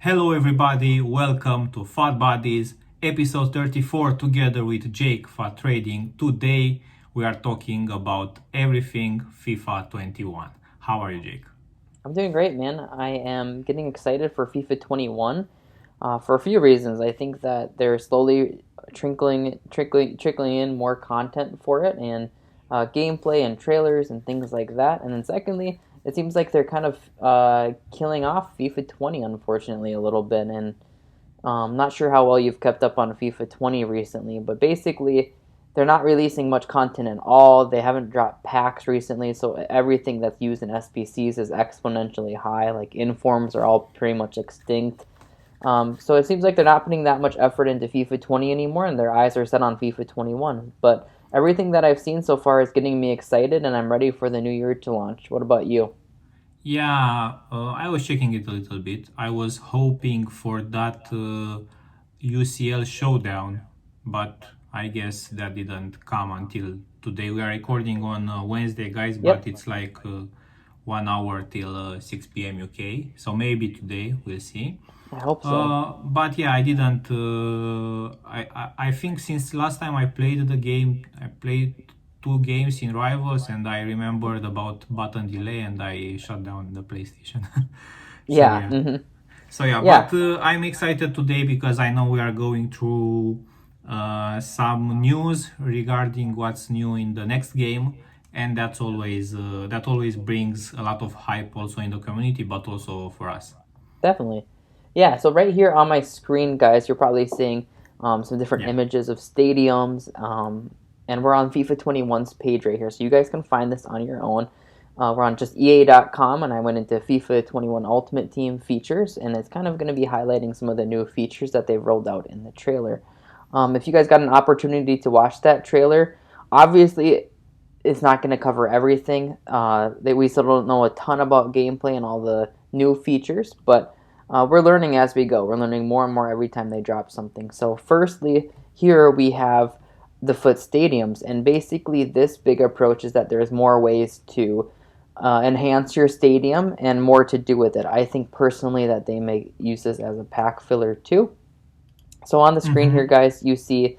Hello everybody, welcome to FUT Buddies, episode 34 together with Jake FUT Trading. Today we are talking about everything FIFA 21. How are you, Jake? I'm doing great, man. I am getting excited for FIFA 21 for a few reasons. I think that they're slowly trickling in more content for it and gameplay and trailers and things like that. And then secondly, it seems like they're kind of killing off FIFA 20, unfortunately, a little bit. And not sure how well you've kept up on FIFA 20 recently, but basically, they're not releasing much content at all. They haven't dropped packs recently, so everything that's used in SBCs is exponentially high. Like informs are all pretty much extinct. So it seems like they're not putting that much effort into FIFA 20 anymore, and their eyes are set on FIFA 21. But everything that I've seen so far is getting me excited, and I'm ready for the new year to launch. What about you? Yeah, I was checking it a little bit. I was hoping for that UCL showdown, but I guess that didn't come until today. We are recording on Wednesday, guys, but Yep, it's like 1 hour till 6 p.m. UK. So maybe today, we'll see. I hope so. But yeah, I didn't. I think since last time I played the game, I played two games in Rivals, and I remembered about button delay, and I shut down the PlayStation. So Yeah, yeah, so yeah. yeah. But I'm excited today because I know we are going through some news regarding what's new in the next game, and that always brings a lot of hype also in the community, but also for us. Definitely. Yeah, so right here on my screen, guys, you're probably seeing some different Yeah. images of stadiums, and we're on FIFA 21's page right here, so you guys can find this on your own. We're on just EA.com, and I went into FIFA 21 Ultimate Team features, and it's kind of going to be highlighting some of the new features that they've rolled out in the trailer. If you guys got an opportunity to watch that trailer, obviously it's not going to cover everything. We still don't know a ton about gameplay and all the new features, but we're learning as we go. We're learning more and more every time they drop something. So, firstly, here we have the FUT stadiums, and basically, this big approach is that there's more ways to enhance your stadium and more to do with it. I think personally that they may use this as a pack filler too. So on the screen here, Mm-hmm. guys, you see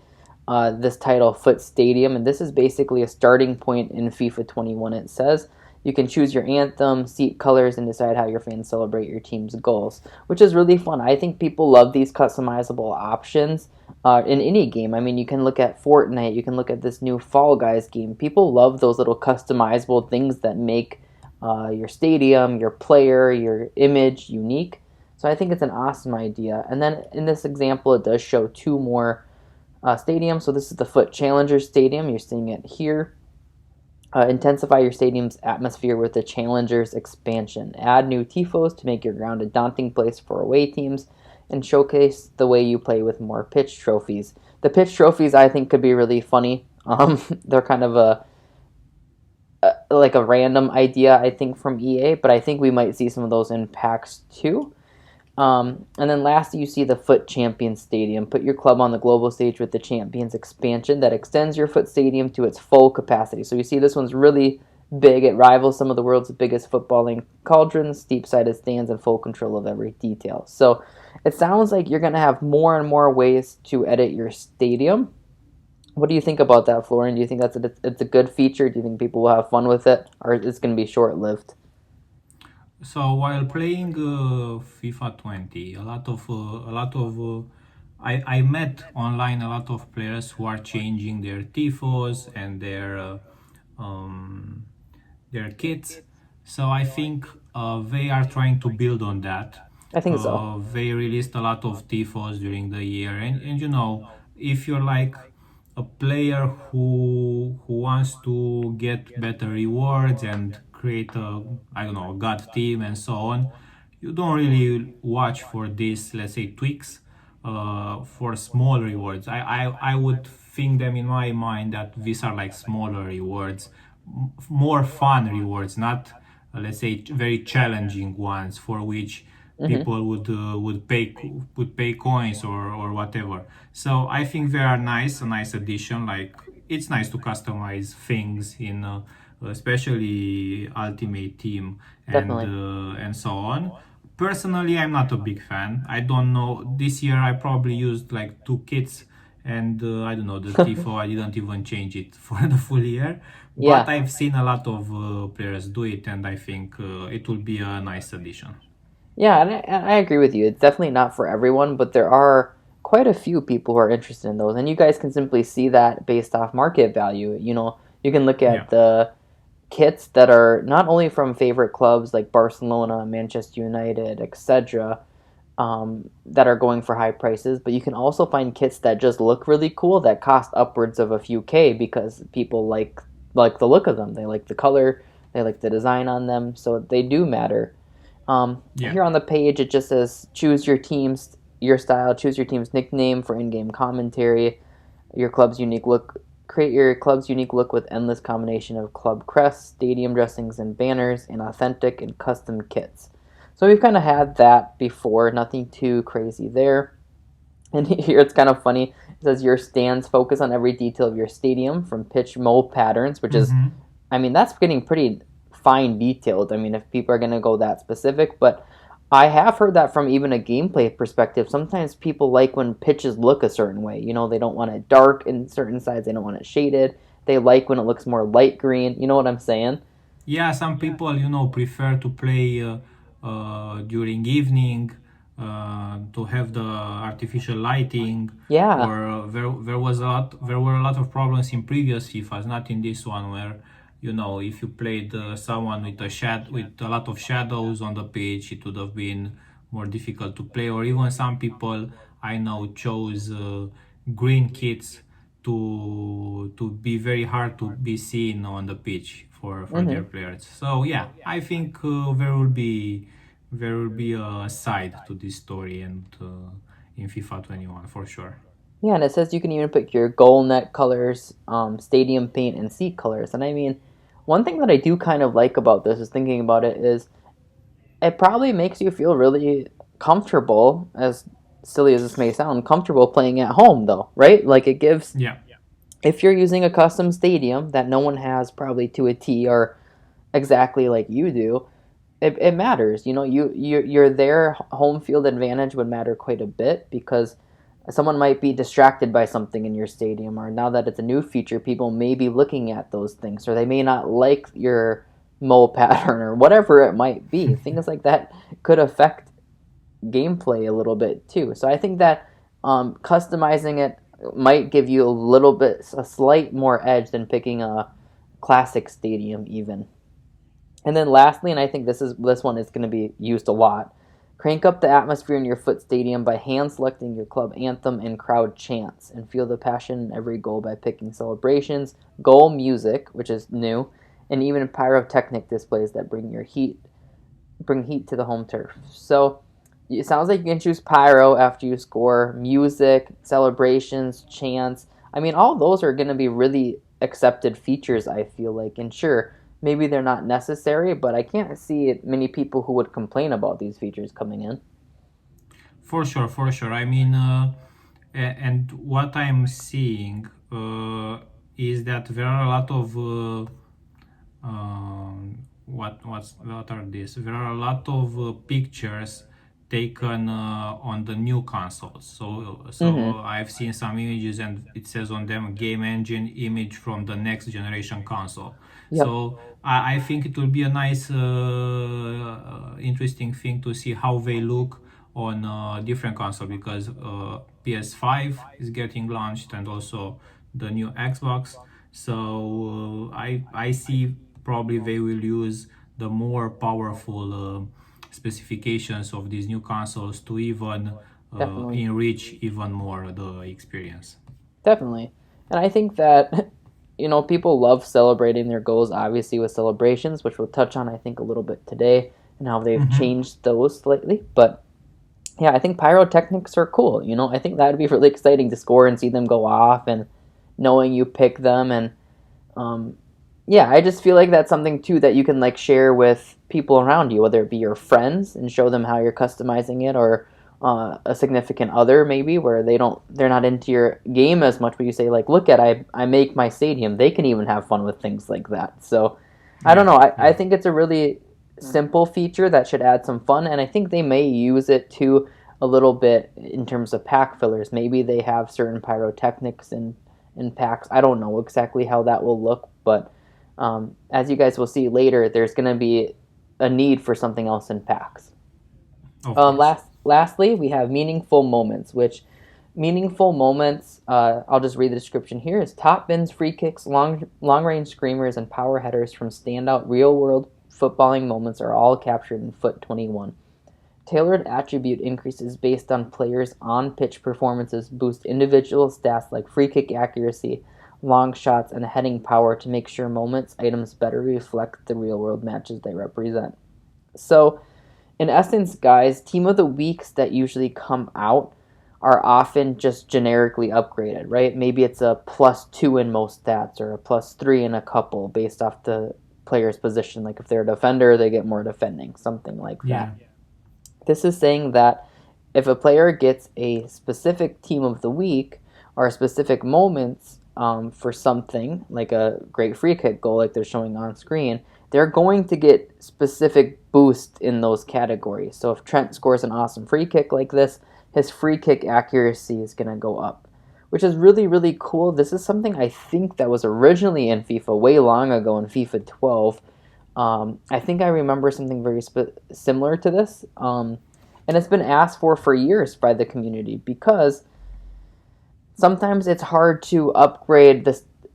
this title, FUT Stadium, and this is basically a starting point in FIFA 21. It says you can choose your anthem, seat colors, and decide how your fans celebrate your team's goals, which is really fun. I think people love these customizable options in any game. I mean, you can look at Fortnite, you can look at this new Fall Guys game. People love those little customizable things that make your stadium, your player, your image unique. So I think it's an awesome idea. And then in this example, it does show two more stadiums. So this is the FUT Challenger Stadium. You're seeing it here. Intensify your stadium's atmosphere with the Challengers expansion. Add new tifos to make your ground a daunting place for away teams, and showcase the way you play with more pitch trophies. The pitch trophies I think could be really funny. They're kind of like a random idea I think from EA, but I think we might see some of those in packs too. And then lastly, you see the FUT Champions Stadium. Put your club on the global stage with the Champions expansion that extends your FUT Stadium to its full capacity. So you see this one's really big. It rivals some of the world's biggest footballing cauldrons, steep-sided stands, and full control of every detail. So it sounds like you're going to have more and more ways to edit your stadium. What do you think about that, Florian? Do you think it's a good feature? Do you think people will have fun with it, or it's going to be short-lived? So while playing FIFA 20, I met online a lot of players who are changing their tifos and um, their kits. So I think they are trying to build on that. I think so. They released a lot of tifos during the year, and you know, if you're like a player who wants to get better rewards and create a, I don't know, a god team and so on, you don't really watch for this, let's say, tweaks for small rewards. I would think them in my mind that these are like smaller rewards, more fun rewards, not let's say very challenging ones for which Hmm. people would pay coins or whatever. So I think they are nice, a nice addition. Like it's nice to customize things in especially Ultimate Team Definitely. and so on. Personally, I'm not a big fan. I don't know. This year, I probably used like two kits, and I don't know the tifo. I didn't even change it for the full year, but Yeah. I've seen a lot of players do it, and I think it will be a nice addition. Yeah, and I agree with you. It's definitely not for everyone, but there are quite a few people who are interested in those. And you guys can simply see that based off market value. You can look Yeah. at the kits that are not only from favorite clubs like Barcelona, Manchester United, etc., that are going for high prices, but you can also find kits that just look really cool that cost upwards of a few K because people like the look of them. They like the color, they like the design on them, so they do matter. Yeah. Here on the page, it just says choose your team's your style, choose your team's nickname for in-game commentary, your club's unique look. Create your club's unique look with endless combination of club crests, stadium dressings, and banners, and authentic and custom kits. So we've kind of had that before, nothing too crazy there. And here it's kind of funny. It says your stands focus on every detail of your stadium, from pitch mold patterns, which is, Mm-hmm. I mean, that's getting pretty fine detailed. I mean, if people are going to go that specific, but I have heard that from even a gameplay perspective. Sometimes people like when pitches look a certain way. They don't want it dark in certain sides, they don't want it shaded. They like when it looks more light green. You know what I'm saying? Yeah, some people, prefer to play during evening to have the artificial lighting, Yeah. or there were a lot of problems in previous FIFAs, not in this one, where if you played someone with with a lot of shadows on the pitch, it would have been more difficult to play, or even some people I know chose green kits to be very hard to be seen on the pitch for their Hmm. players. So yeah, I think there will be a side to this story, and in FIFA 21 for sure. Yeah, and it says you can even pick your goal net colors, stadium paint, and seat colors. And I mean, one thing that I do kind of like about this is thinking about it is it probably makes you feel really comfortable, as silly as this may sound, comfortable playing at home, though, right? Like it gives, Yeah, if you're using a custom stadium that no one has probably to a T or exactly like you do, it matters. You're there. Home field advantage would matter quite a bit because someone might be distracted by something in your stadium, or now that it's a new feature, people may be looking at those things, or they may not like your mole pattern or whatever it might be. Things like that could affect gameplay a little bit too. So I think that customizing it might give you a slight more edge than picking a classic stadium even. And then lastly, and I think this one is going to be used a lot, crank up the atmosphere in your FUT stadium by hand selecting your club anthem and crowd chants, and feel the passion in every goal by picking celebrations, goal music, which is new, and even pyrotechnic displays that bring heat to the home turf. So it sounds like you can choose pyro after you score, music, celebrations, chants. I mean, all those are going to be really accepted features, I feel like. And sure, maybe they're not necessary, but I can't see many people who would complain about these features coming in. for sure, for sure. I mean, and what I'm seeing is that there are a lot of what are these? There are a lot of pictures taken on the new consoles. So Mm-hmm. I've seen some images, and it says on them game engine image from the next generation console. Yep. So I think it will be a nice, interesting thing to see how they look on different console, because PS5 is getting launched, and also the new Xbox. So I see probably they will use the more powerful specifications of these new consoles to even Definitely. enrich even more the experience. Definitely. And I think that, people love celebrating their goals, obviously, with celebrations, which we'll touch on, I think, a little bit today, and how they've Mm-hmm. changed those slightly. But yeah, I think pyrotechnics are cool. I think that would be really exciting to score and see them go off and knowing you pick them. And um, yeah, I just feel like that's something too that you can like share with people around you, whether it be your friends and show them how you're customizing it, or a significant other maybe where they're not into your game as much, but you say like, look at I make my stadium. They can even have fun with things like that. So I don't Yeah, know. I yeah. think it's a really simple feature that should add some fun, and I think they may use it too a little bit in terms of pack fillers. Maybe they have certain pyrotechnics in packs. I don't know exactly how that will look, but as you guys will see later, there's going to be a need for something else in packs. Of course. Lastly, we have meaningful moments, which meaningful moments, I'll just read the description here, is top bins, free kicks, long range screamers, and power headers from standout real world footballing moments are all captured in FUT21. Tailored attribute increases based on players' on pitch performances boost individual stats like free kick accuracy, long shots, and heading power to make sure moments items better reflect the real world matches they represent. So, in essence, guys, team of the weeks that usually come out are often just generically upgraded, right? Maybe it's a +2 in most stats or a +3 in a couple based off the player's position. Like if they're a defender, they get more defending, something like that. Yeah. This is saying that if a player gets a specific team of the week or specific moments for something, like a great free kick goal, like they're showing on screen, they're going to get specific boost in those categories. So if Trent scores an awesome free kick like this, his free kick accuracy is going to go up, which is really, really cool. This is something I think that was originally in FIFA way long ago in FIFA 12. I think I remember something very similar to this. And it's been asked for years by the community because sometimes it's hard to upgrade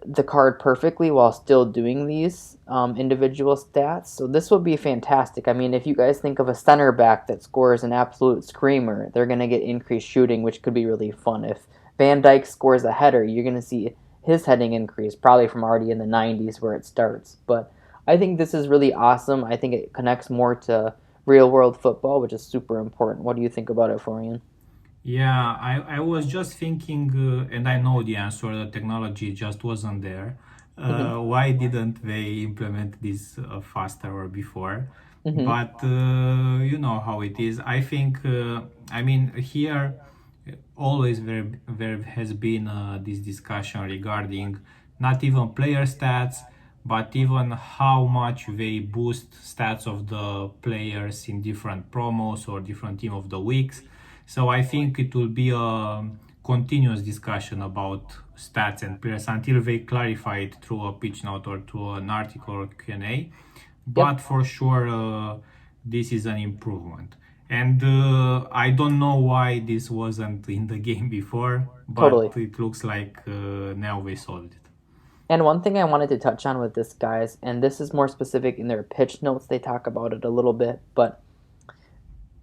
the card perfectly while still doing these individual stats. So this would be fantastic. I mean, if you guys think of a center back that scores an absolute screamer, they're going to get increased shooting, which could be really fun. If Van Dijk scores a header, you're going to see his heading increase, probably from already in the 90s where it starts. But I think this is really awesome. I think it connects more to real world football, which is super important. What do you think about it, Florian? Yeah, I was just thinking, and I know the answer, the technology just wasn't there. Hmm. Why didn't they implement this faster or before? Hmm. But you know how it is. I think, I mean, here always there has been this discussion regarding not even player stats, but even how much they boost stats of the players in different promos or different team of the weeks. So I think it will be a continuous discussion about stats and players until they clarify it through a pitch note or through an article or Q&A. Yep, But for sure, this is an improvement. And I don't know why this wasn't in the game before, but totally. it looks like now they solved it. And one thing I wanted to touch on with this, guys, and this is more specific in their pitch notes, they talk about it a little bit, but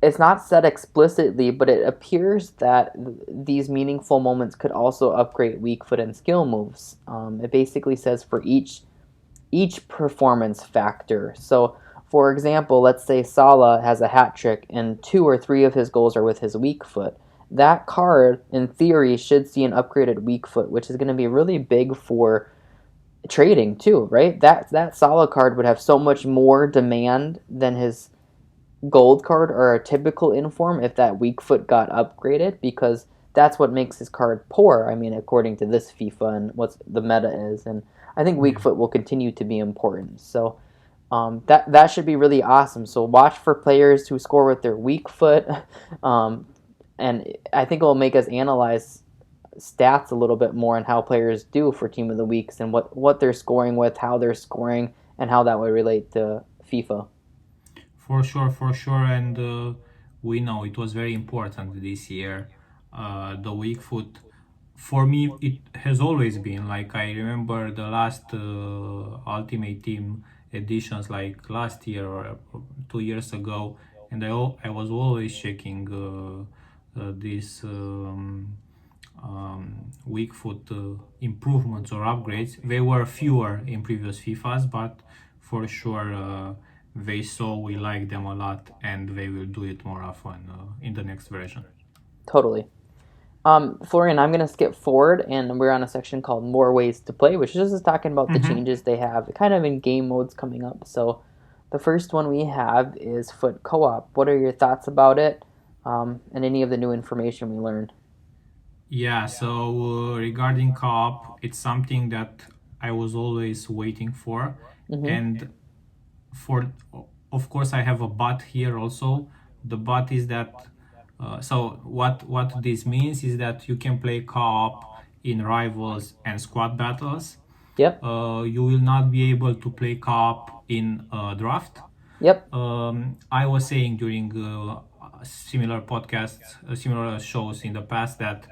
it's not said explicitly, but it appears that these meaningful moments could also upgrade weak foot and skill moves. It basically says for each performance factor. So, for example, let's say Salah has a hat trick and 2 or 3 of his goals are with his weak foot. That card, in theory, should see an upgraded weak foot, which is going to be really big for trading too, right? That Salah card would have so much more demand than his gold card or a typical inform if that weak foot got upgraded because that's what makes his card poor. I mean, according to this FIFA and what the meta is, and I think weak Yeah. foot will continue to be important. So that should be really awesome. So watch for players who score with their weak foot, um, and I think it will make us analyze stats a little bit more on how players do for team of the weeks and what they're scoring with, how they're scoring, and how that would relate to FIFA. For sure, and we know it was very important this year. The weak foot, for me, it has always been like I remember the last Ultimate Team editions, like last year or 2 years ago, and I was always checking these weak foot improvements or upgrades. They were fewer in previous FIFAs, but for sure they saw we like them a lot and they will do it more often in the next version. Totally. Florian, I'm going to skip forward, and we're on a section called More Ways to Play, which is just talking about the Mm-hmm. changes they have kind of in game modes coming up. So, the first one we have is Foot Co op. What are your thoughts about it and any of the new information we learned? Yeah, so regarding co-op, it's something that I was always waiting for, Mm-hmm. and for of course, I have a but here also. The but is that so what this means is that you can play co-op in rivals and squad battles. Yep. You will not be able to play co-op in draft. Yep. I was saying during similar podcasts, similar shows in the past that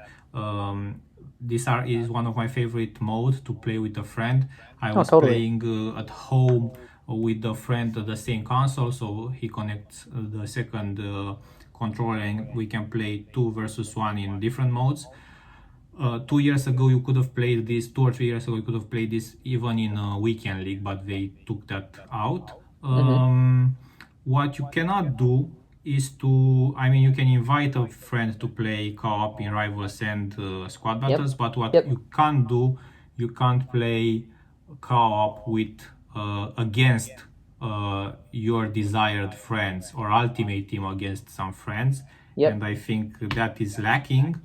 is one of my favorite modes to play with a friend. I Oh, was totally. playing at home with a friend at the same console, so he connects the second controller and we can play 2 versus 1 in different modes. 2 years ago you could have played this 2 or 3 years ago you could have played this even in a weekend league, but they took that out. Mm-hmm. What you cannot do is to, I mean, you can invite a friend to play co-op in rivals and squad Yep. battles, but what Yep. you can't do, you can't play co-op with against your desired friends or ultimate team against some friends, Yep. and I think that is lacking.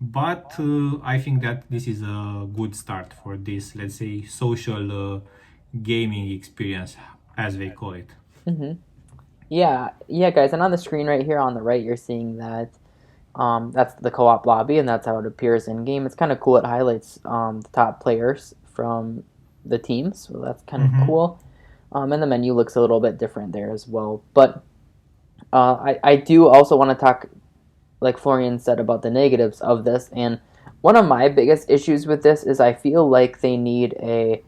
But I think that this is a good start for this, let's say, social gaming experience, as they call it. Mm-hmm. Yeah. Yeah, guys. And on the screen right here on the right, you're seeing that that's the co-op lobby, and that's how it appears in game. It's kind of cool. It highlights the top players from the teams, so that's kind of Mm-hmm. cool. And the menu looks a little bit different there as well. But I do also want to talk, like Florian said, about the negatives of this. And one of my biggest issues with this is I feel like they need a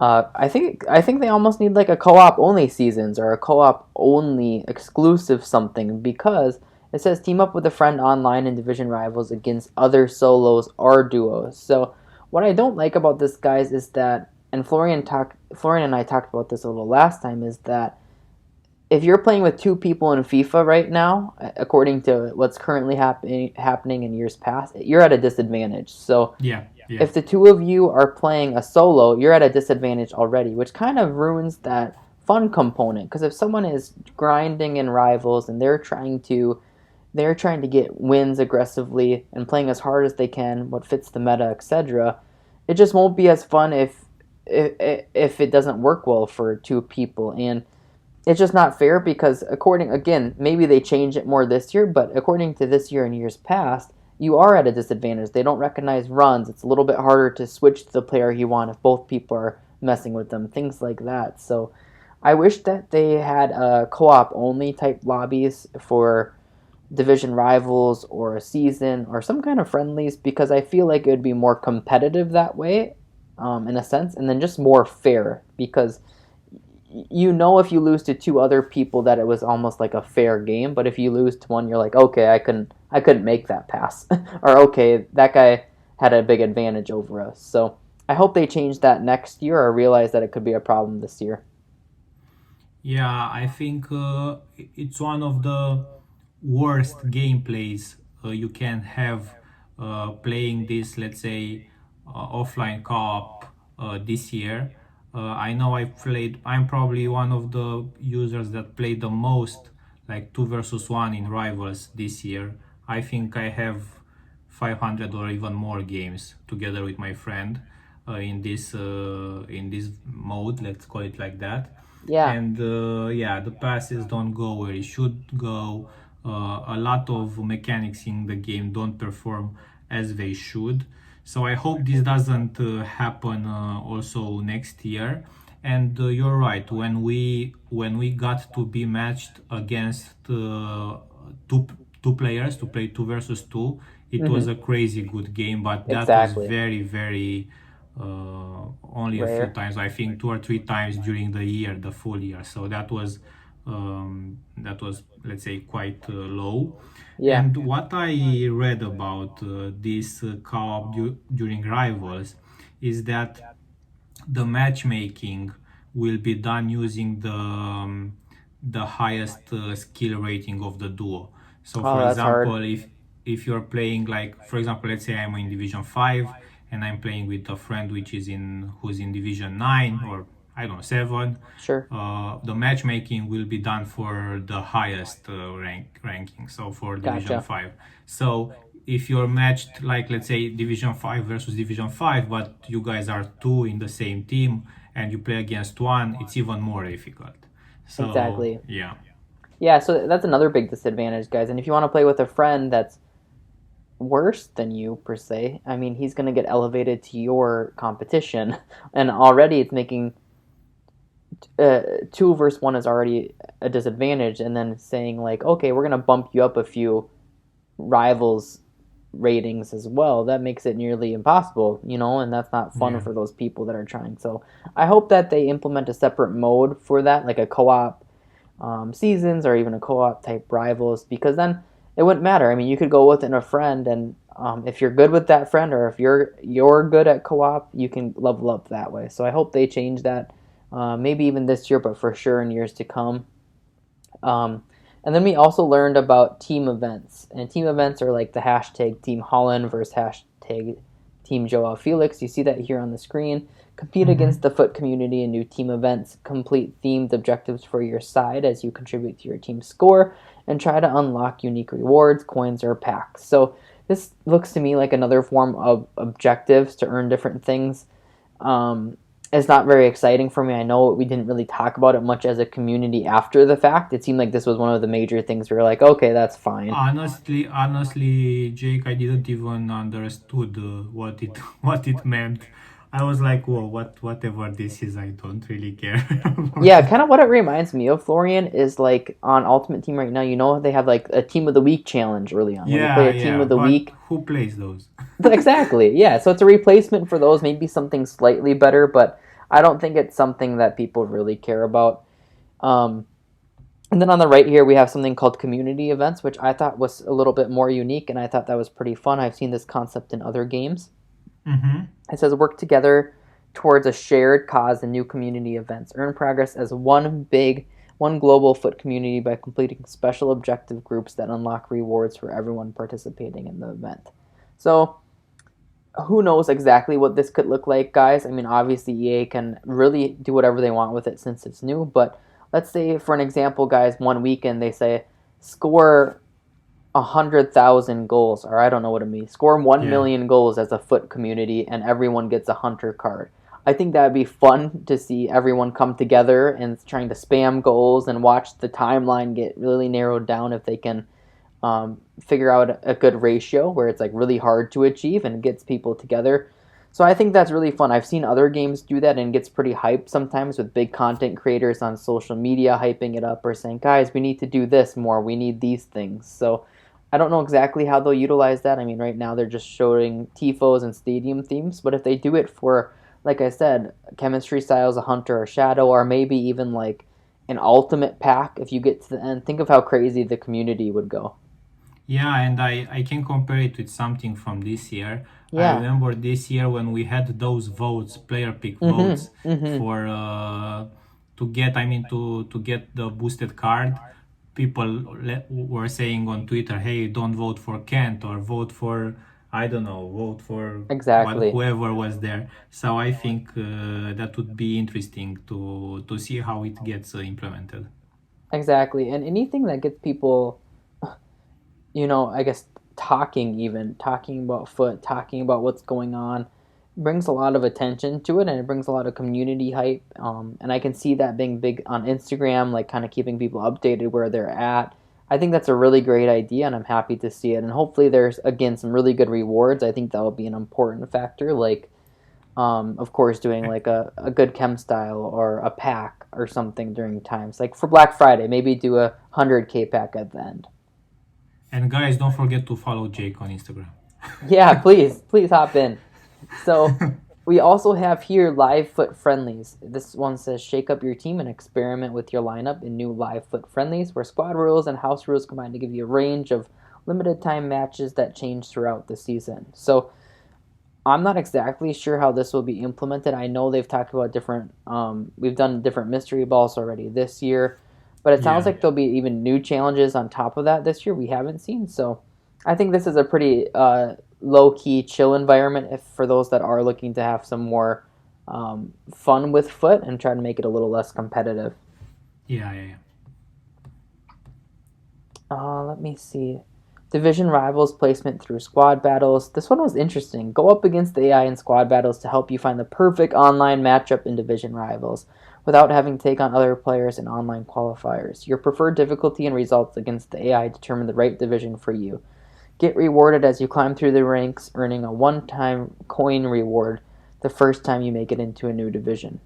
I think they almost need like a co-op only seasons or a co-op only exclusive something, because it says team up with a friend online in division rivals against other solos or duos. So what I don't like about this, guys, is that, and Florian and I talked about this a little last time, is that if you're playing with two people in FIFA right now, according to what's currently happening in years past, you're at a disadvantage. So Yeah, yeah. if the two of you are playing a solo, you're at a disadvantage already, which kind of ruins that fun component. Because if someone is grinding in rivals and they're trying to get wins aggressively and playing as hard as they can, what fits the meta, etc., it just won't be as fun if it doesn't work well for two people. And it's just not fair, because again, maybe they change it more this year, but according to this year and years past, you are at a disadvantage. They don't recognize runs. It's a little bit harder to switch to the player you want if both people are messing with them, things like that. So I wish that they had co-op only type lobbies for division rivals or a season or some kind of friendlies, because I feel like it would be more competitive that way, in a sense, and then just more fair, because if you lose to two other people that it was almost like a fair game, but if you lose to one, you're like, okay, I couldn't make that pass, or okay, that guy had a big advantage over us. So I hope they change that next year, or realize that it could be a problem this year. Yeah, I think it's one of the worst gameplays you can have playing this, let's say, offline co-op this year. I know I'm probably one of the users that played the most, like 2 versus 1 in Rivals this year. I think I have 500 or even more games together with my friend in this mode, let's call it like that. Yeah. And yeah, the passes don't go where it should go. A lot of mechanics in the game don't perform as they should. So I hope this doesn't happen also next year. And you're right, when we got to be matched against two two players to play 2 versus 2, it was Hmm. a crazy good game, but that was Exactly. very, very only a few Rare. times. I think 2 or 3 times during the year, the full year. So that was, let's say, quite low. Yeah. And what I read about this co-op during Rivals is that the matchmaking will be done using the highest skill rating of the duo. So, Oh, for that's hard. example, if you're playing, like, for example, let's say I'm in Division 5 and I'm playing with a friend who's in Division 9, or I don't know, 7. Sure. The matchmaking will be done for the highest ranking, so for Division Gotcha. 5. So if you're matched, like, let's say Division 5 versus Division 5, but you guys are two in the same team and you play against one, it's even more difficult. So exactly. yeah, Yeah, so that's another big disadvantage, guys. And if you want to play with a friend that's worse than you per se, I mean, he's going to get elevated to your competition, and already it's making uh, two versus one is already a disadvantage, and then saying like, okay, we're going to bump you up a few rivals ratings as well. That makes it nearly impossible, and that's not fun yeah. for those people that are trying. So I hope that they implement a separate mode for that, like a co-op seasons or even a co-op type rivals, because then it wouldn't matter. I mean, you could go within a friend, and if you're good with that friend, or if you're good at co-op, you can level up that way. So I hope they change that, maybe even this year, but for sure in years to come. Um, and then we also learned about team events, and team events are like the hashtag Team Holland versus hashtag Team Joao Felix. You see that here on the screen. Compete against Hmm. the FUT community in new team events. Complete themed objectives for your side as you contribute to your team's score, and try to unlock unique rewards, coins, or packs. So this looks to me like another form of objectives to earn different things. Um, it's not very exciting for me. I know we didn't really talk about it much as a community after the fact. It seemed like this was one of the major things we were like, okay, that's fine. Honestly, Jake, I didn't even understood what it what it meant. I was like, whoa, whatever this is, I don't really care about Yeah, it. kind of what it reminds me of, Florian, is like on Ultimate Team right now, they have like a Team of the Week challenge early on where you play Yeah, a Team yeah, of the but Week. who plays those? Exactly, yeah. So it's a replacement for those, maybe something slightly better, but I don't think it's something that people really care about. Um, And then on the right here, we have something called community events, which I thought was a little bit more unique, and I thought that was pretty fun. I've seen this concept in other games. Mm-hmm. It says work together towards a shared cause and new community events. Earn progress as one global FUT community by completing special objective groups that unlock rewards for everyone participating in the event. So who knows exactly what this could look like, guys? I mean, obviously EA can really do whatever they want with it since it's new, but let's say for an example, guys, one weekend they say score 100,000 goals, or I don't know what it means. Score one Yeah. million goals as a FUT community, and everyone gets a hunter card. I think that would be fun to see everyone come together and trying to spam goals and watch the timeline get really narrowed down if they can figure out a good ratio where it's like really hard to achieve and gets people together. So I think that's really fun. I've seen other games do that and it gets pretty hyped sometimes with big content creators on social media hyping it up or saying, guys, we need to do this more. We need these things. So I don't know exactly how they'll utilize that. I mean, right now they're just showing TIFOs and stadium themes, but if they do it for, like I said, chemistry styles, a hunter or shadow, or maybe even like an ultimate pack, if you get to the end, think of how crazy the community would go. Yeah, and I can compare it with something from this year. I Yeah. remember this year when we had those votes, player pick Mm-hmm. votes Mm-hmm. for to get, I mean, to get the boosted card. People were saying on Twitter, "Hey, don't vote for Kent or vote for, I don't know, vote for what Exactly. whoever was there." So I think that would be interesting to see how it gets implemented. Exactly. And anything that gets people, I guess talking about FUT, talking about what's going on, brings a lot of attention to it, and it brings a lot of community hype. And I can see that being big on Instagram, like kind of keeping people updated where they're at. I think that's a really great idea, and I'm happy to see it. And hopefully, there's again some really good rewards. I think that will be an important factor, like of course, doing like a good chem style or a pack or something during times. Like for Black Friday, maybe do a 100K pack at the end. And guys, don't forget to follow Jake on Instagram. Yeah, please hop in. So we also have here live FUT friendlies. This one says shake up your team and experiment with your lineup in new live FUT friendlies, where squad rules and house rules combine to give you a range of limited time matches that change throughout the season. So I'm not exactly sure how this will be implemented. I know they've talked about different. We've done different mystery balls already this year, but it sounds Yeah. like there'll be even new challenges on top of that this year we haven't seen. So I think this is a pretty low key, chill environment if for those that are looking to have some more fun with FUT and try to make it a little less competitive. Yeah, yeah, yeah. Let me see. Division rivals placement through squad battles. This one was interesting. Go up against the AI in squad battles to help you find the perfect online matchup in division rivals. without having to take on other players in online qualifiers. Your preferred difficulty and results against the AI determine the right division for you. Get rewarded as you climb through the ranks, earning a one-time coin reward the first time you make it into a new division.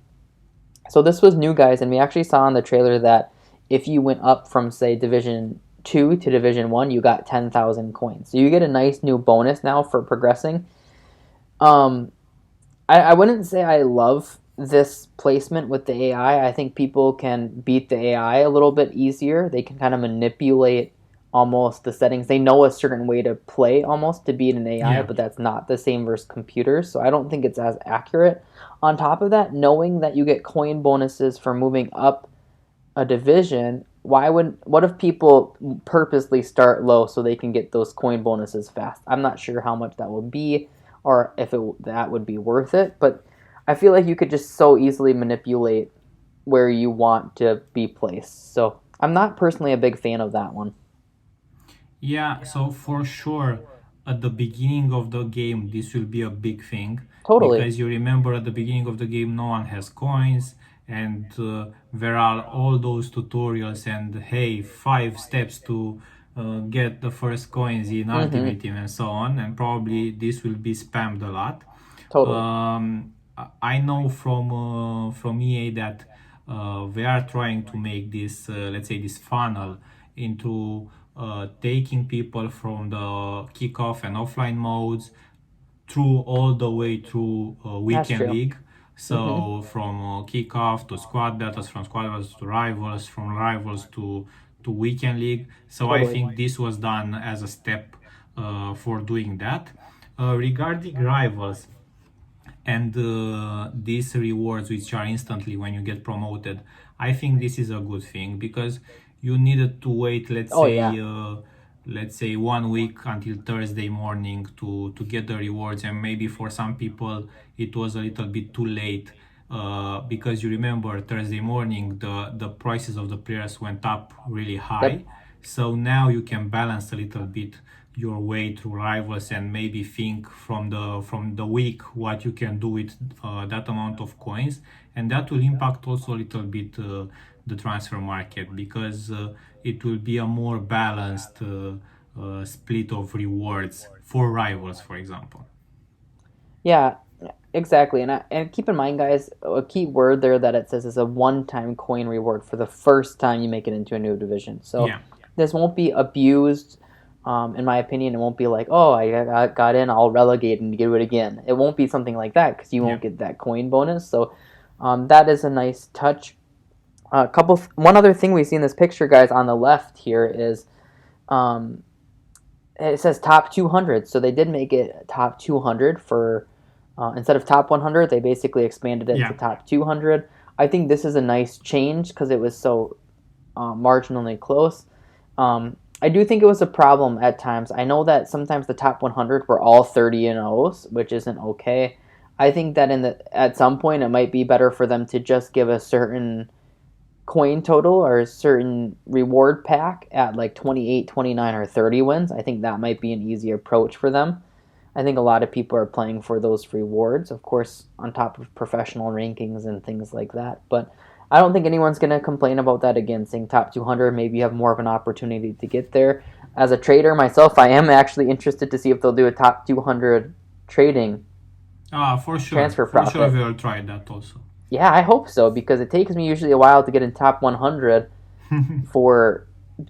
So this was new, guys, and we actually saw in the trailer that if you went up from, say, Division 2 to Division 1, you got 10,000 coins. So you get a nice new bonus now for progressing. Um, I wouldn't say I love this placement with the AI. I think people can beat the AI a little bit easier. They can kind of manipulate almost the settings. They know a certain way to play almost to beat an AI, Yeah. but that's not the same versus computers. So I don't think it's as accurate. On top of that, knowing that you get coin bonuses for moving up a division, what if people purposely start low so they can get those coin bonuses fast? I'm not sure how much that will be or if that would be worth it, but I feel like you could just so easily manipulate where you want to be placed. So I'm not personally a big fan of that one. Yeah, so for sure, at the beginning of the game, this will be a big thing Totally. because you remember at the beginning of the game, no one has coins, and there are all those tutorials and hey, 5 steps to get the first coins in Mm-hmm. Ultimate Team and so on, and probably this will be spammed a lot. Totally. I know from EA that they are trying to make this, let's say, this funnel into taking people from the kickoff and offline modes through all the way through That's weekend true. league. Mm-hmm. So from kickoff to squad battles, from squad battles to rivals, from rivals to weekend league. So I Totally. think this was done as a step for doing that. Regarding rivals, and these rewards which are instantly when you get promoted, I think this is a good thing because you needed to wait, Oh yeah. let's say 1 week until Thursday morning to get the rewards, and maybe for some people it was a little bit too late, because you remember Thursday morning the prices of the players went up really high. Yep. So now you can balance a little bit your way through rivals and maybe think from the week what you can do with that amount of coins, and that will impact also a little bit the transfer market because it will be a more balanced split of rewards for rivals, for example. Yeah, exactly. And keep in mind, guys, a key word there that it says is a one-time coin reward for the first time you make it into a new division. So Yeah, this won't be abused. In my opinion, it won't be like, oh, got in, I'll relegate and do it again. It won't be something like that because you yeah, won't get that coin bonus. So that is a nice touch. One other thing we see in this picture, guys, on the left here is um, it says top 200. So they did make it top 200 for instead of top 100. They basically expanded it to yeah. top 200. I think this is a nice change because it was so marginally close. I do think it was a problem at times. I know that sometimes the top 100 were all 30 and O's, which isn't okay. I think that at some point it might be better for them to just give a certain coin total or a certain reward pack at like 28, 29, or 30 wins. I think that might be an easy approach for them. I think a lot of people are playing for those rewards, of course, on top of professional rankings and things like that. But I don't think anyone's going to complain about that again, saying top 200. Maybe you have more of an opportunity to get there. As a trader myself, I am actually interested to see if they'll do a top 200 trading For sure, transfer for sure profit. we will try that also. Yeah, I hope so because it takes me usually a while to get in top 100 for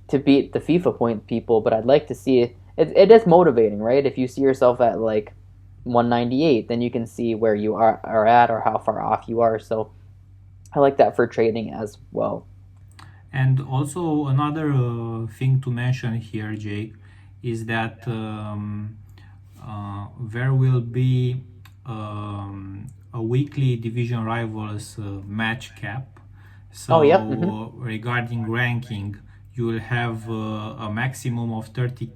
to beat the FIFA point people, but I'd like to see it. It is motivating, right? If you see yourself at like 198, then you can see where you are at or how far off you are. So I like that for trading as well. And also another thing to mention here, Jake, is that there will be a weekly division rivals match cap. Oh, yep. Mm-hmm. So regarding ranking, you will have a maximum of 30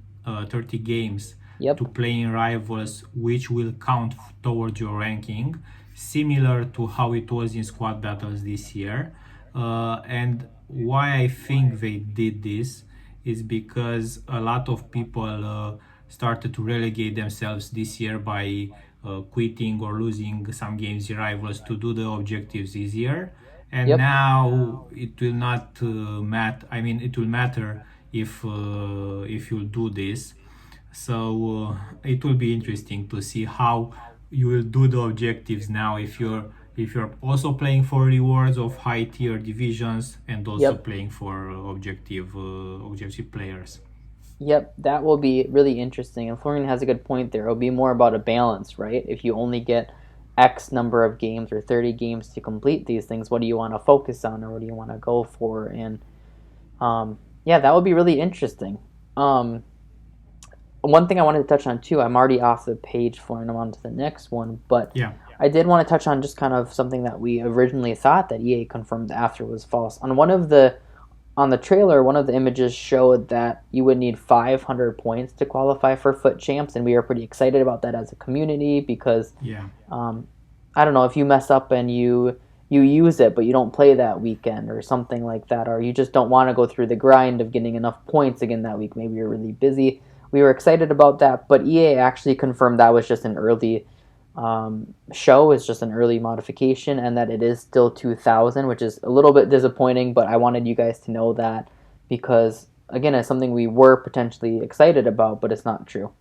games to Yep. play in rivals, which will count towards your ranking, similar to how it was in squad battles this year. And why I think they did this is because a lot of people started to relegate themselves this year by quitting or losing some games in rivals to do the objectives easier. and Yep. now it will not I mean, it will matter if you do this. So it will be interesting to see how you will do the objectives now if you're also playing for rewards of high tier divisions and also Yep. playing for objective players. Yep, that will be really interesting. And Florian has a good point there. It'll be more about a balance, right? If you only get X number of games or 30 games to complete these things, what do you want to focus on or what do you want to go for? And yeah, that would be really interesting. Um, One thing I wanted to touch on too, I'm already off the page, Florian, I'm on to the next one, but Yeah. I did want to touch on just kind of something that we originally thought that EA confirmed after was false. On the trailer, one of the images showed that you would need 500 points to qualify for FUT Champs, and we were pretty excited about that as a community because Yeah. um, I don't know if you mess up and you use it, but you don't play that weekend or something like that, or you just don't want to go through the grind of getting enough points again that week. Maybe you're really busy. We were excited about that, but EA actually confirmed that was just an early show, is just an early modification, and that it is still 2000, which is a little bit disappointing. But I wanted you guys to know that because again, it's something we were potentially excited about, but it's not true.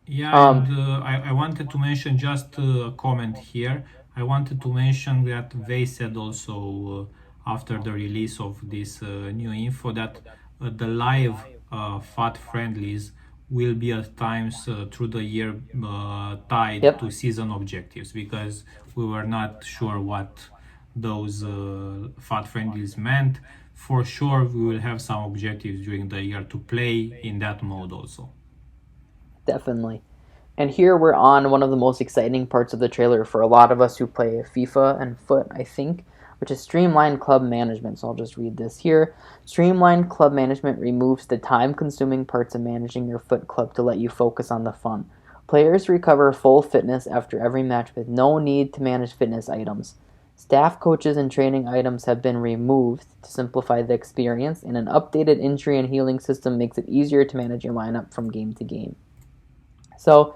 Yeah, Um, and I wanted to mention just a comment here. I wanted to mention that they said also after the release of this new info that the live FUT friendlies will be at times through the year tied yep. to season objectives because we were not sure what those FUT friendlies meant. For sure, we will have some objectives during the year to play in that mode also. Definitely. And here we're on one of the most exciting parts of the trailer for a lot of us who play FIFA and FUT, I think, which is Streamlined Club Management. So I'll just read this here. Streamlined Club Management removes the time consuming parts of managing your FUT club to let you focus on the fun. Players recover full fitness after every match with no need to manage fitness items. Staff coaches and training items have been removed to simplify the experience, and an updated injury and healing system makes it easier to manage your lineup from game to game. So,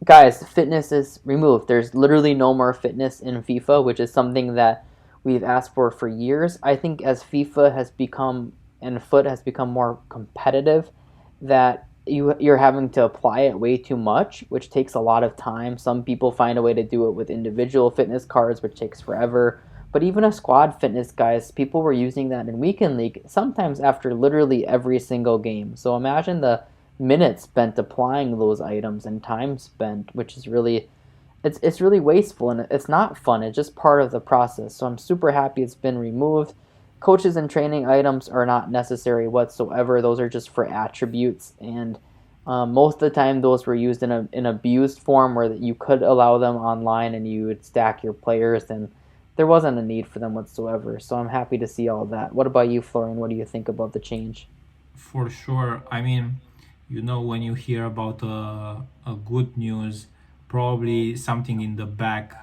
guys, fitness is removed. There's literally no more fitness in FIFA, which is something that we've asked for years. I think as FIFA has become and FUT has become more competitive, that you're having to apply it way too much, which takes a lot of time. Some people find a way to do it with individual fitness cards, which takes forever. But even a squad fitness, guys, people were using that in weekend league sometimes after literally every single game. So imagine the minutes spent applying those items and time spent, which is really it's really wasteful and it's not fun. It's just part of the process. So I'm super happy it's been removed. Coaches and training items are not necessary whatsoever. Those are just for attributes, and most of the time those were used in an abused form where you could allow them online and you would stack your players, and there wasn't a need for them whatsoever. So I'm happy to see all that. What about you, Florian? What do you think about the change? For sure. I mean, when you hear about a good news, probably something in the back,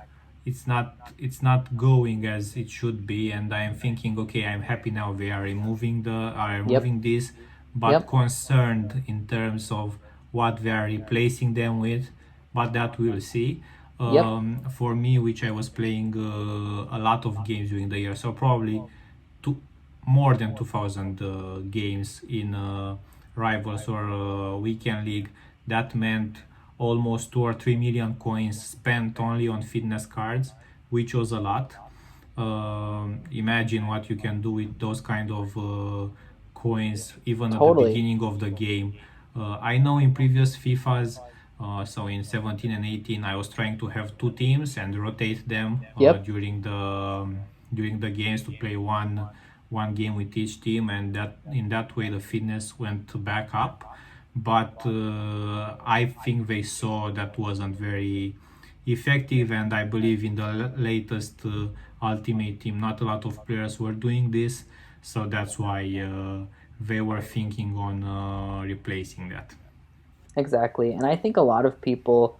it's not going as it should be. And I am thinking, okay, I'm happy now they are Yep. removing this, but Yep. concerned in terms of what they are replacing them with. But that we'll see. Yep. For me, which I was playing a lot of games during the year, so probably two, more than 2000 games in rivals or weekend league. That meant almost 2 or 3 million coins spent only on fitness cards, which was a lot. Imagine what you can do with those kind of coins even at the Totally. beginning of the game. I know in previous FIFAs, so in 17 and 18, I was trying to have two teams and rotate them Yep. during the games to play one game with each team, and that in that way the fitness went back up. But I think they saw that wasn't very effective, and I believe in the latest Ultimate Team, not a lot of players were doing this, so that's why they were thinking on replacing that. Exactly. And I think a lot of people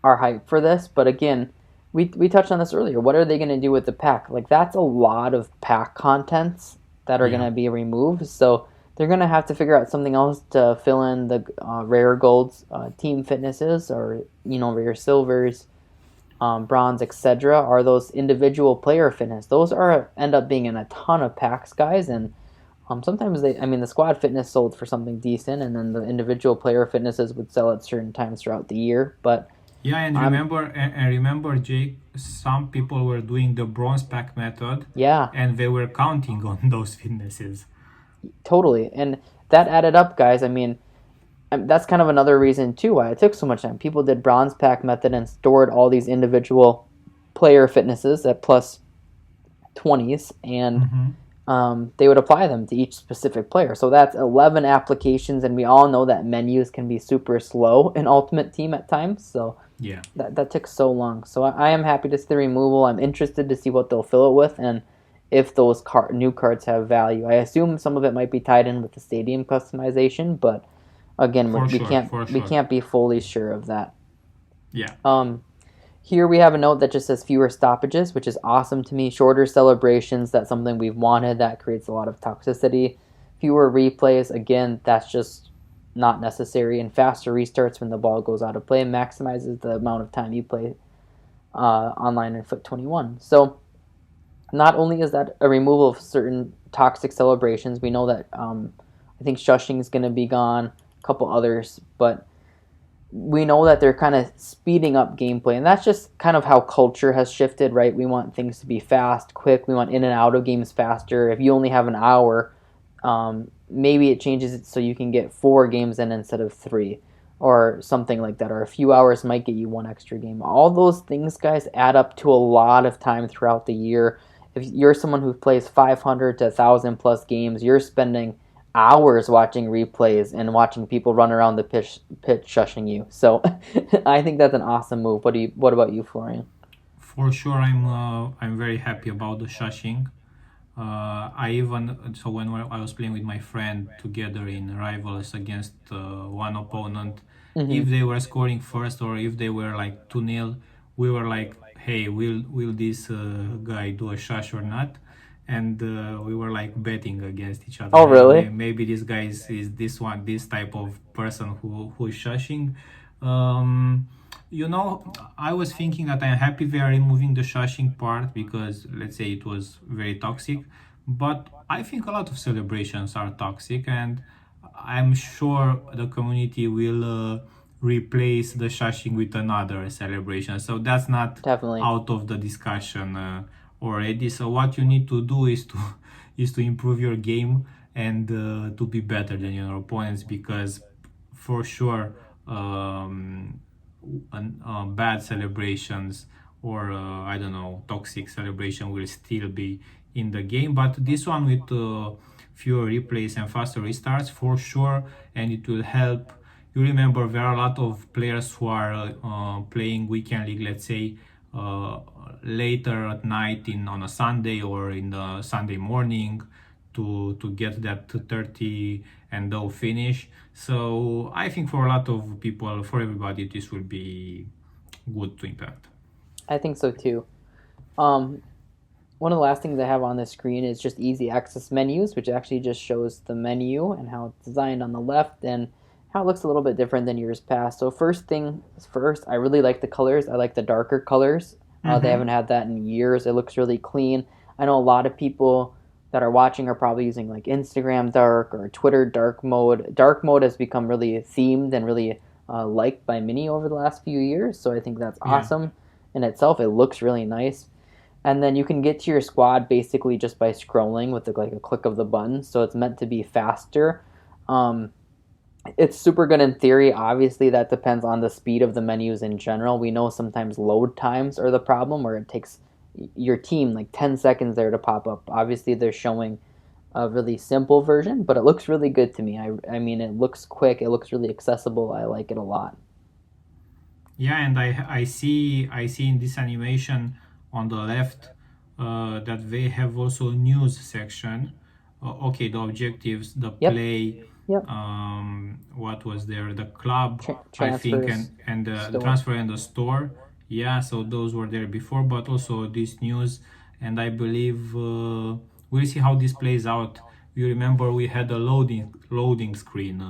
are hyped for this, but again, we touched on this earlier. What are they going to do with the pack? Like that's a lot of pack contents that are going Yeah. to be removed. So they're going to have to figure out something else to fill in the rare golds, team fitnesses, or rare silvers. bronze, etc., are those individual player fitness. Those are end up being in a ton of packs, guys, and sometimes the squad fitness sold for something decent, and then the individual player fitnesses would sell at certain times throughout the year. But Yeah, and I'm remember, Jake, some people were doing the bronze pack method, yeah, and they were counting on those fitnesses. totally, and that added up, guys. That's kind of another reason too why it took so much time. People did bronze pack method and stored all these individual player fitnesses at plus 20s, and Mm-hmm. they would apply them to each specific player. So that's 11 applications, and we all know that menus can be super slow in Ultimate Team at times. So Yeah, that took so long. So I am happy to see the removal. I'm interested to see what they'll fill it with and if those new cards have value. I assume some of it might be tied in with the stadium customization, but again, for we sure, can't for we sure. can't be fully sure of that. Yeah, Um, Here we have a note that just says fewer stoppages, which is awesome to me. Shorter celebrations, that's something we've wanted. That creates a lot of toxicity. Fewer replays, again, that's just not necessary. And faster restarts when the ball goes out of play maximizes the amount of time you play online in FUT21. So not only is that a removal of certain toxic celebrations, we know that I think shushing is going to be gone, a couple others, but we know that they're kind of speeding up gameplay, and that's just kind of how culture has shifted, right? We want things to be fast, quick. We want in and out of games faster. If you only have an hour, maybe it changes it so you can get 4 games in instead of 3, or something like that. Or a few hours might get you 1 extra game. All those things, guys, add up to a lot of time throughout the year. If you're someone who plays 500 to 1,000 plus games, you're spending hours watching replays and watching people run around the pitch shushing you. So I think that's an awesome move. What about you, Florian? for sure. I'm very happy about the shushing. I even so when I was playing with my friend together in rivals against one opponent, if Mm-hmm. they were scoring first or if they were like 2-0, we were like, "Hey, will this guy do a shush or not?" And we were like betting against each other. Oh, Hey, really? maybe this guy is this type of person who is shushing. Um, I was thinking that I'm happy they are removing the shushing part because let's say it was very toxic, but I think a lot of celebrations are toxic, and I'm sure the community will replace the shushing with another celebration. So that's not Definitely. out of the discussion already. So what you need to do is to is to improve your game and to be better than your opponents because for sure bad celebrations or I don't know toxic celebration will still be in the game. But this one with fewer replays and faster restarts for sure, and it will help. You remember there are a lot of players who are playing weekend league, let's say uh, later at night in on a Sunday or in the Sunday morning to get that 30 and though finish. So I think for a lot of people, for everybody, this will be good to impact. I think so too. Um, One of the last things I have on the screen is just easy access menus, which actually just shows the menu and how it's designed on the left and how it looks a little bit different than years past. So first thing first, I really like the colors. I like the darker colors. They Mm-hmm. haven't had that in years. It looks really clean. I know a lot of people that are watching are probably using like Instagram dark or Twitter dark mode. Dark mode has become really themed and really liked by many over the last few years. So I think that's Yeah. awesome in itself. It looks really nice, and then you can get to your squad basically just by scrolling with like a click of the button. So it's meant to be faster. Um, it's super good in theory. Obviously, that depends on the speed of the menus in general. We know sometimes load times are the problem, where it takes your team like 10 seconds there to pop up. Obviously, they're showing a really simple version, but it looks really good to me. I mean, it looks quick. It looks really accessible. I like it a lot. Yeah, and I see in this animation on the left that they have also news section. Okay, the objectives, the Yep. play, Yep. what was there, the club, I think, Transfers, and the store. transfer and the store. Yeah, so those were there before, but also this news, and I believe we'll see how this plays out. You remember we had a loading screen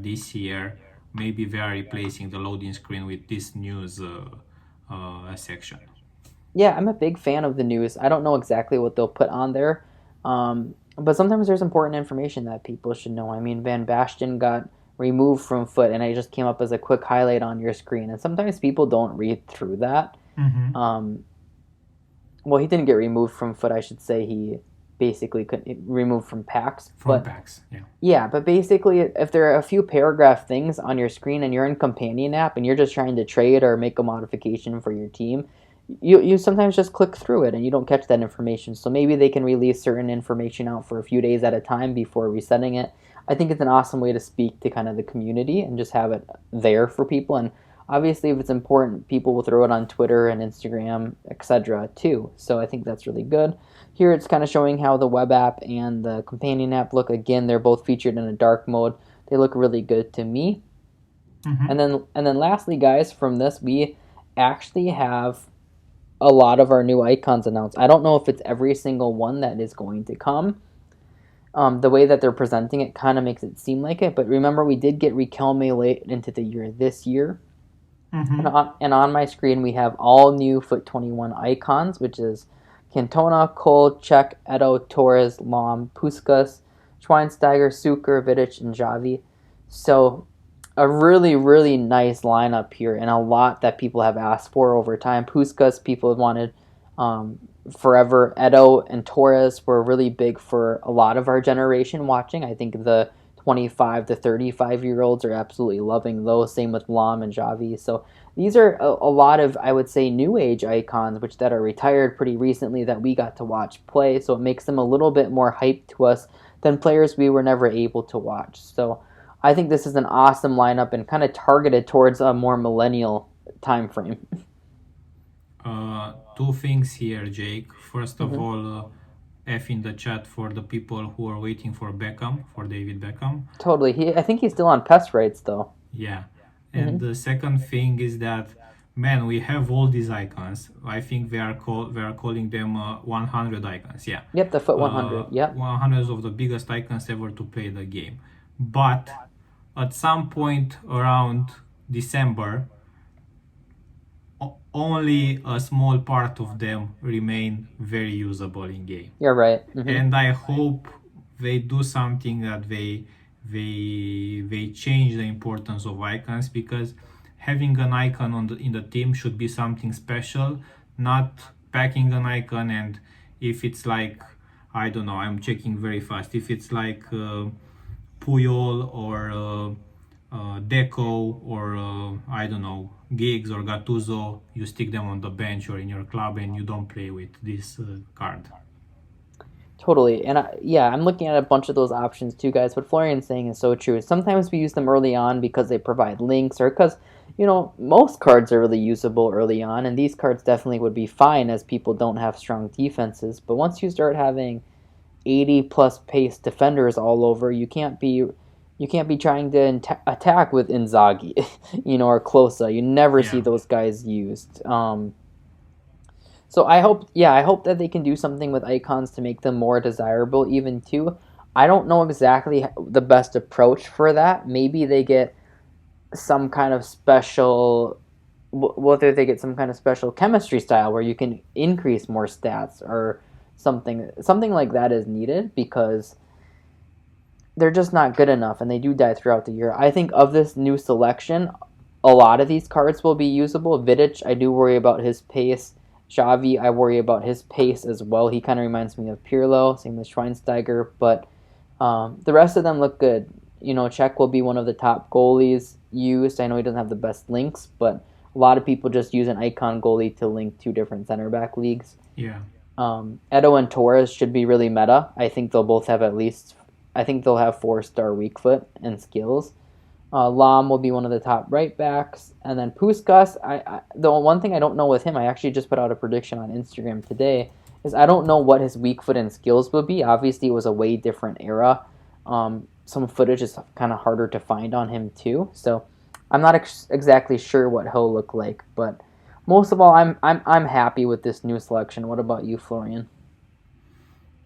this year. Maybe they are replacing the loading screen with this news section. Yeah, I'm a big fan of the news. I don't know exactly what they'll put on there, but sometimes there's important information that people should know. I mean, Van Basten got removed from FUT, and it just came up as a quick highlight on your screen. And sometimes people don't read through that. Mm-hmm. Um, well, he didn't get removed from FUT. I should say he basically couldn't removed from packs. From But packs, yeah. yeah, but basically, if there are a few paragraph things on your screen and you're in companion app and you're just trying to trade or make a modification for your team, you sometimes just click through it and you don't catch that information. So maybe they can release certain information out for a few days at a time before resetting it. I think it's an awesome way to speak to kind of the community and just have it there for people. And obviously, if it's important, people will throw it on Twitter and Instagram, etc. too. So I think that's really good. Here it's kind of showing how the web app and the companion app look. Again, they're both featured in a dark mode. They look really good to me. Mm-hmm. And then lastly, guys, from this we actually have a lot of our new icons announced. I don't know if it's every single one that is going to come. The way that they're presenting it kind of makes it seem like it, but remember we did get Riquelme late into the year this year. Mm-hmm. And on my screen we have all new FUT21 icons, which is Cantona, Cole, Cech, Edo, Torres, Lom, Puskas, Schweinsteiger, Suker, Vidic, and Xavi. So a really, really nice lineup here, and a lot that people have asked for over time. Puskas, people have wanted forever. Edo and Torres were really big for a lot of our generation watching. I think the 25 to 35-year-olds are absolutely loving those. Same with Lam and Xavi. So these are a lot of, I would say, new age icons, which that are retired pretty recently that we got to watch play. So it makes them a little bit more hype to us than players we were never able to watch. So I think this is an awesome lineup and kind of targeted towards a more millennial time frame. Two things here, Jake. First of Mm-hmm. all, F in the chat for the people who are waiting for Beckham, for David Beckham. Totally. I think he's still on PES rights though. Yeah. And Mm-hmm. the second thing is that, man, we have all these icons. I think we are calling them 100 icons. Yeah. Yep, the FUT 100. Yep. 100 of the biggest icons ever to play the game. But at some point around December, only a small part of them remain very usable in game. You're right. Mm-hmm. And I hope they do something that they change the importance of icons, because having an icon in the team should be something special, not packing an icon. And if it's like, I don't know, I'm checking very fast, if it's like Puyol or Deco or I don't know, Giggs or Gattuso, you stick them on the bench or in your club and you don't play with this card. Totally. And yeah, I'm looking at a bunch of those options too, guys. What Florian's saying is so true. Sometimes we use them early on because they provide links or because, most cards are really usable early on. And these cards definitely would be fine as people don't have strong defenses. But once you start having 80 plus pace defenders all over, you can't be trying to attack with Inzaghi, or Klose. You never see Yeah. those guys used. So I hope that they can do something with icons to make them more desirable even too. I don't know exactly the best approach for that. Maybe they get some kind of special whether they get some kind of special chemistry style where you can increase more stats or something like that is needed, because they're just not good enough and they do die throughout the year. I think of this new selection, a lot of these cards will be usable. Vidic, I do worry about his pace. Xavi, I worry about his pace as well. He kind of reminds me of Pirlo, same with Schweinsteiger, but the rest of them look good. Cech will be one of the top goalies used. I know he doesn't have the best links, but a lot of people just use an icon goalie to link two different center back leagues. Yeah. Edo and Torres should be really meta. I think they'll both have I think they'll have 4-star weak foot and skills. Lam will be one of the top right backs, and then Puskas. The one thing I don't know with him, I actually just put out a prediction on Instagram today, is I don't know what his weak foot and skills would be. Obviously, it was a way different era. Some footage is kind of harder to find on him too, so I'm not exactly sure what he'll look like. But most of all, I'm happy with this new selection. What about you, Florian?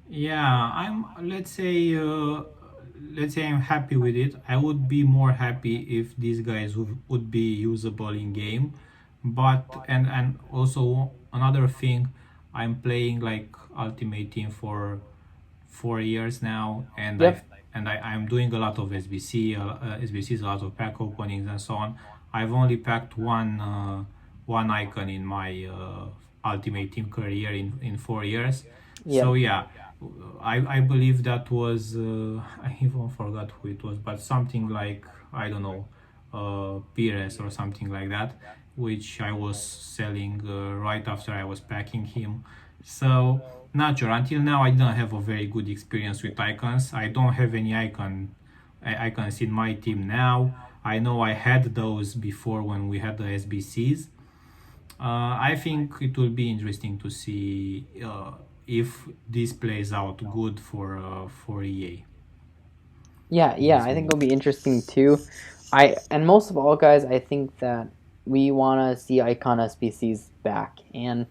Yeah, let's say I'm happy with it. I would be more happy if these guys would be usable in game, But and also another thing, I'm playing like Ultimate Team for 4 years now, and Yep. I'm doing a lot of SBCs, a lot of pack openings and so on. I've only packed one icon in my Ultimate Team career in 4 years. So Yep. yeah, I believe that was I even forgot who it was, but something like, I don't know, Pires or something like that, which I was selling right after I was packing him. So not sure. Until now, I didn't have a very good experience with icons. I don't have any icons in my team now. I know I had those before when we had the SBCs. I think it will be interesting to see if this plays out good for EA, Yeah, yeah, this I think move. it'll be interesting too. And most of all, guys, I think that we want to see icon SBCs back, and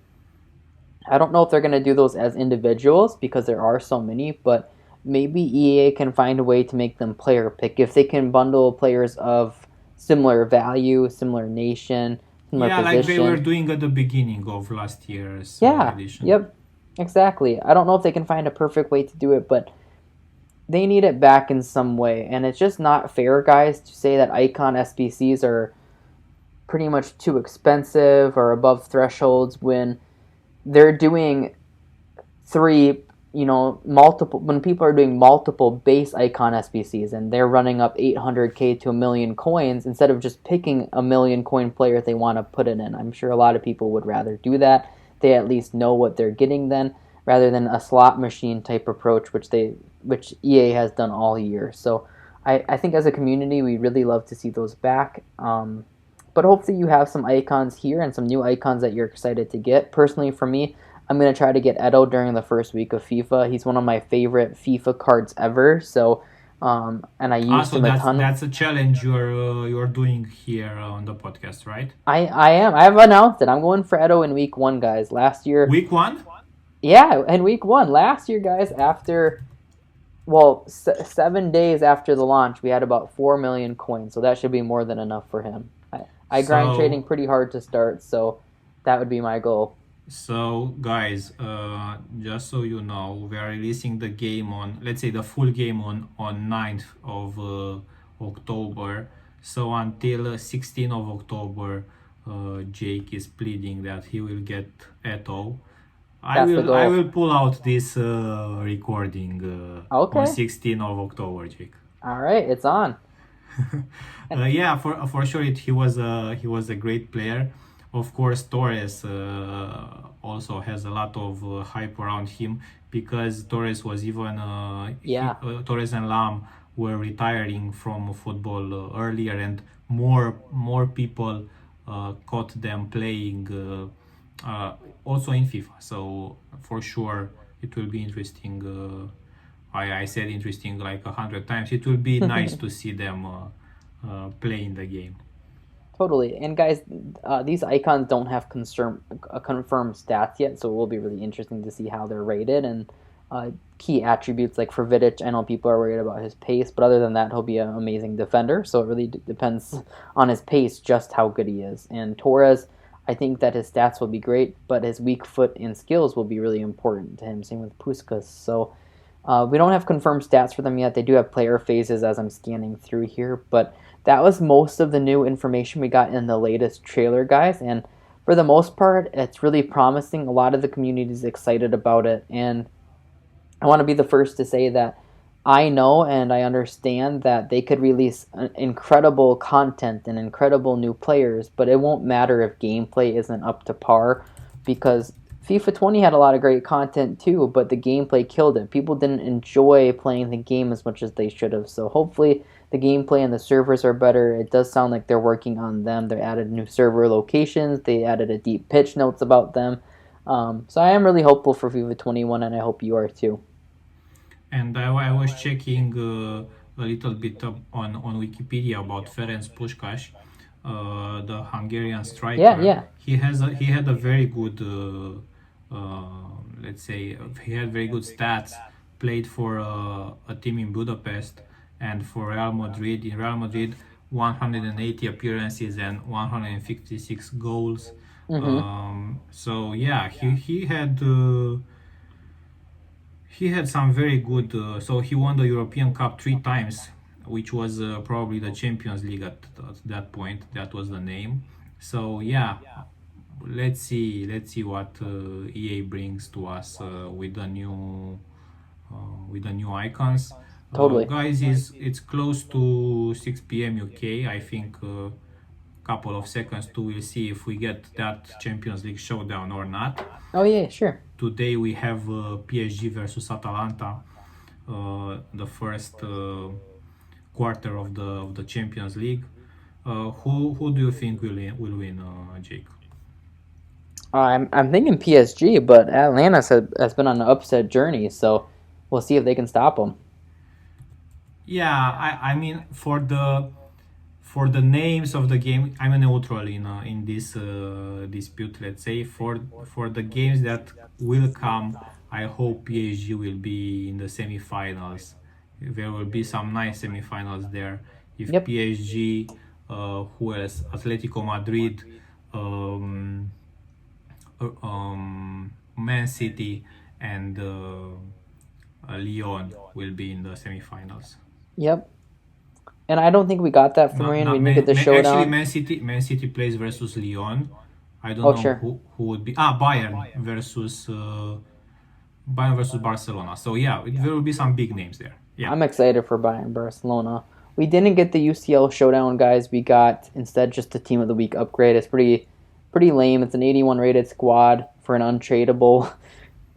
I don't know if they're going to do those as individuals because there are so many, but maybe EA can find a way to make them player pick if they can bundle players of similar value, similar nation, similar Yeah, like they were position. doing at the beginning of last year's Yeah, edition. yep, exactly. I don't know if they can find a perfect way to do it, but they need it back in some way. And it's just not fair, guys, to say that icon SBCs are pretty much too expensive or above thresholds when they're doing three, multiple, when people are doing multiple base icon SBCs and they're running up 800K to a million coins instead of just picking a million coin player they want to put it in. I'm sure a lot of people would rather do that. They at least know what they're getting then, rather than a slot machine type approach, which EA has done all year. So I think as a community, we really love to see those back. But hopefully you have some icons here and some new icons that you're excited to get. Personally, for me, I'm gonna try to get Edo during the first week of FIFA. He's one of my favorite FIFA cards ever. So, and I used Also, him a that's ton. that's a challenge you're doing here on the podcast, right? I am. I have announced it. I'm going for Edo in week one, guys. Last year, Week one. yeah, in week one last year, guys. After, well, 7 days after the launch, we had about 4 million coins. So that should be more than enough for him. I grind trading So pretty hard to start, so that would be my goal. So, guys, just so you know, we are releasing the game on, let's say, the full game on 9th of October. So until 16th of October, Jake is pleading that he will get Eto. I That's the will I goal. will pull out this recording on Okay. 16th of October, Jake. All right, it's on. And Yeah, for sure, he was a great player. Of course, Torres also has a lot of hype around him because Torres was even yeah, Torres and Lam were retiring from football earlier, and more people caught them playing also in FIFA. So for sure, it will be interesting. I said interesting like 100 times. It will be nice to see them playing the game. totally. And guys, these icons don't have confirmed stats yet, so it will be really interesting to see how they're rated and key attributes like for Vidic. I know people are worried about his pace, but other than that, he'll be an amazing defender. So it really depends on his pace just how good he is. And Torres, I think that his stats will be great, but his weak foot and skills will be really important to him. Same with Puskas. So we don't have confirmed stats for them yet. They do have player phases as I'm scanning through here, but that was most of the new information we got in the latest trailer, guys. And for the most part, it's really promising. A lot of the community is excited about it, and I want to be the first to say that I know and I understand that they could release incredible content and incredible new players, but it won't matter if gameplay isn't up to par because FIFA 20 had a lot of great content too, but the gameplay killed it. People didn't enjoy playing the game as much as they should have. So hopefully the gameplay and the servers are better. It does sound like they're working on them. They added new server locations. They added a deep pitch notes about them. So I am really hopeful for FIFA 21, and I hope you are too. And I was checking a little bit on Wikipedia about Ferenc Puskás, the Hungarian Yeah, striker. yeah. He had a very good let's say he had very good stats. Played for a team in Budapest and for Real Madrid. In Real Madrid, 180 appearances and 156 goals. Mm-hmm. So yeah, he had some very good. So he won the European Cup 3 times, which was probably the Champions League at that point. That was the name. So yeah, let's see what EA brings to us with the new icons. Totally. Guys, is it's close to 6 p.m. UK. I think couple of seconds to we'll see if we get that Champions League showdown or not. Oh yeah, sure. Today we have PSG versus Atalanta, the first quarter of the Champions League. Who do you think will win, Jake? I'm thinking PSG, but Atlanta has been on an upset journey, so we'll see if they can stop them. Yeah, I mean for the names of the game, I'm a neutral in this dispute. Let's say for the games that will come, I hope PSG will be in the semifinals. There will be some nice semifinals there. If Yep. PSG, who else? Atletico Madrid, um, Man City, and Lyon will be in the semifinals. Yep. And I don't think we got that from Not, Ryan. We not didn't get the actually, showdown. Man City plays versus Lyon. I don't Oh, know sure. who would be. Bayern versus Barcelona. So yeah, there will be some big names there. Yeah. I'm excited for Bayern Barcelona. We didn't get the UCL showdown, guys. We got instead just a Team of the Week upgrade. It's pretty lame. It's an 81 rated squad for an untradeable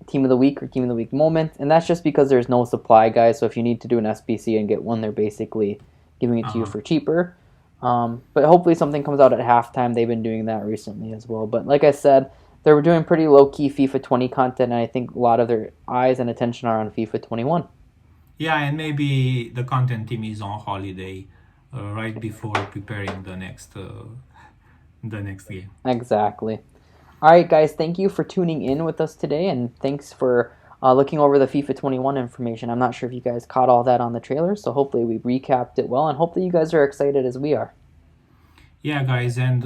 Team of the Week or Team of the Week moment, and that's just because there's no supply, guys. So if you need to do an SBC and get one, they're basically giving it to you Uh-huh. for cheaper. But hopefully something comes out at halftime. They've been doing that recently as well. But like I said, they're doing pretty low key FIFA 20 content, and I think a lot of their eyes and attention are on FIFA 21. Yeah, and maybe the content team is on holiday right before preparing the next game. Exactly. All right, guys, thank you for tuning in with us today, and thanks for looking over the FIFA 21 information. I'm not sure if you guys caught all that on the trailer, so hopefully we recapped it well, and hopefully you guys are excited as we are. Yeah, guys, and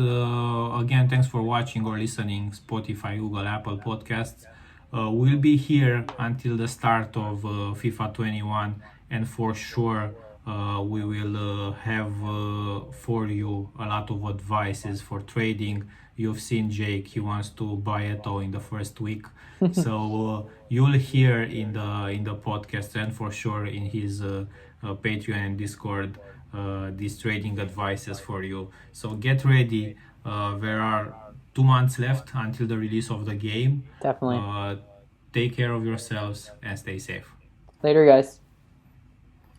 again, thanks for watching or listening Spotify, Google, Apple podcasts. We'll be here until the start of FIFA 21, and for sure, we will have for you a lot of advices for trading. You've seen Jake; he wants to buy Eto in the first week, so you'll hear in the podcast and for sure in his Patreon and Discord these trading advices for you. So get ready. There are 2 months left until the release of the game. Definitely. Take care of yourselves and stay safe. Later, guys.